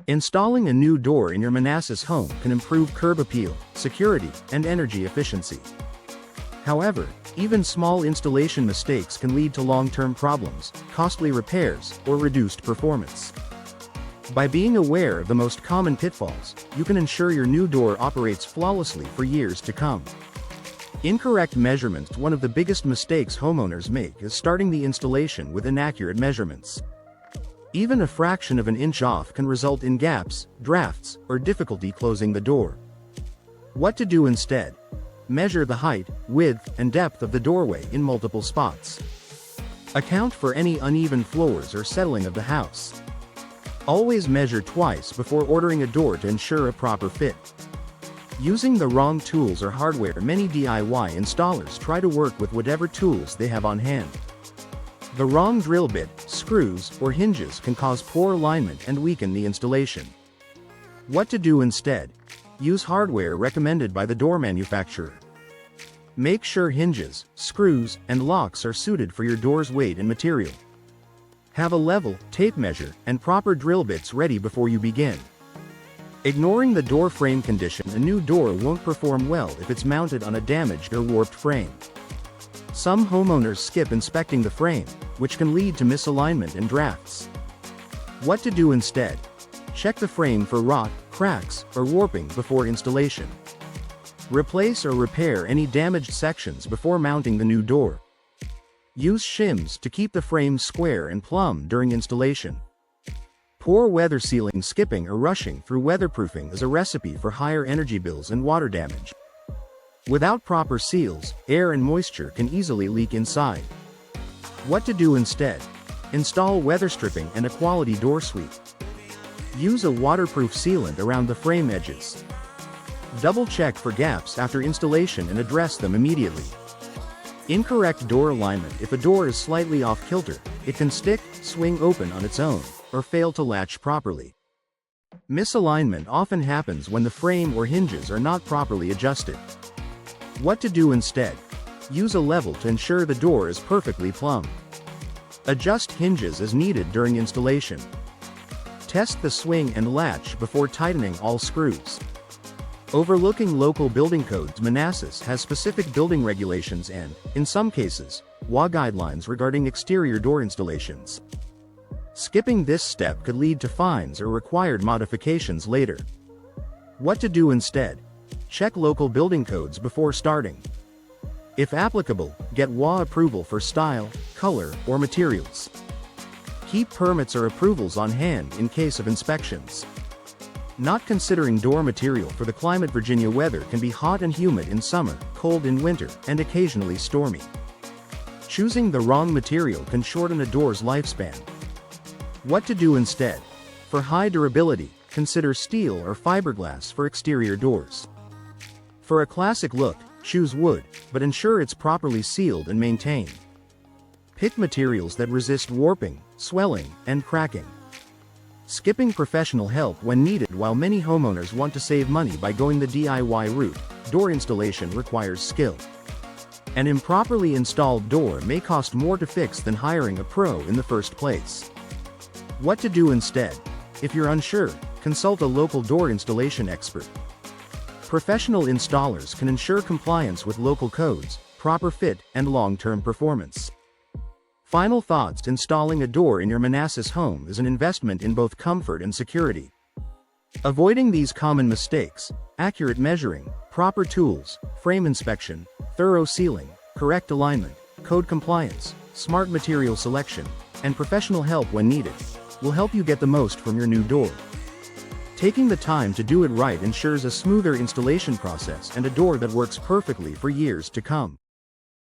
Installing a new door in your Manassas home can improve curb appeal, security, and energy efficiency. However, even small installation mistakes can lead to long-term problems, costly repairs, or reduced performance. By being aware of the most common pitfalls, you can ensure your new door operates flawlessly for years to come. Incorrect measurements. One of the biggest mistakes homeowners make is starting the installation with inaccurate measurements. Even a fraction of an inch off can result in gaps, drafts, or difficulty closing the door. What to do instead? Measure the height, width, and depth of the doorway in multiple spots. Account for any uneven floors or settling of the house. Always measure twice before ordering a door to ensure a proper fit. Using the wrong tools or hardware. Many DIY installers try to work with whatever tools they have on hand. The wrong drill bit, screws, or hinges can cause poor alignment and weaken the installation. What to do instead? Use hardware recommended by the door manufacturer. Make sure hinges, screws, and locks are suited for your door's weight and material. Have a level, tape measure, and proper drill bits ready before you begin. Ignoring the door frame condition. A new door won't perform well if it's mounted on a damaged or warped frame. Some homeowners skip inspecting the frame, which can lead to misalignment and drafts. What to do instead? Check the frame for rot, cracks, or warping before installation. Replace or repair any damaged sections before mounting the new door. Use shims to keep the frame square and plumb during installation. Poor weather sealing. Skipping or rushing through weatherproofing is a recipe for higher energy bills and water damage. Without proper seals, air and moisture can easily leak inside. What to do instead? Install weather stripping and a quality door suite. Use a waterproof sealant around the frame edges. Double-check for gaps after installation and address them immediately. Incorrect door alignment. If a door is slightly off-kilter, it can stick, swing open on its own, or fail to latch properly. Misalignment often happens when the frame or hinges are not properly adjusted. What to do instead? Use a level to ensure the door is perfectly plumb. Adjust hinges as needed during installation. Test the swing and latch before tightening all screws. Overlooking local building codes. Manassas has specific building regulations and, in some cases, WA guidelines regarding exterior door installations. Skipping this step could lead to fines or required modifications later. What to do instead? Check local building codes before starting. If applicable, get WA approval for style, color, or materials. Keep permits or approvals on hand in case of inspections. Not considering door material for the climate. Virginia weather can be hot and humid in summer, cold in winter, and occasionally stormy. Choosing the wrong material can shorten a door's lifespan. What to do instead? For high durability, consider steel or fiberglass for exterior doors. For a classic look, choose wood, but ensure it's properly sealed and maintained. Pick materials that resist warping, swelling, and cracking. Skipping professional help when needed. While many homeowners want to save money by going the DIY route, door installation requires skill. An improperly installed door may cost more to fix than hiring a pro in the first place. What to do instead? If you're unsure, consult a local door installation expert. Professional installers can ensure compliance with local codes, proper fit, and long-term performance. Final thoughts. Installing a door in your Manassas home is an investment in both comfort and security. Avoiding these common mistakes, accurate measuring, proper tools, frame inspection, thorough sealing, correct alignment, code compliance, smart material selection, and professional help when needed, will help you get the most from your new door. Taking the time to do it right ensures a smoother installation process and a door that works perfectly for years to come.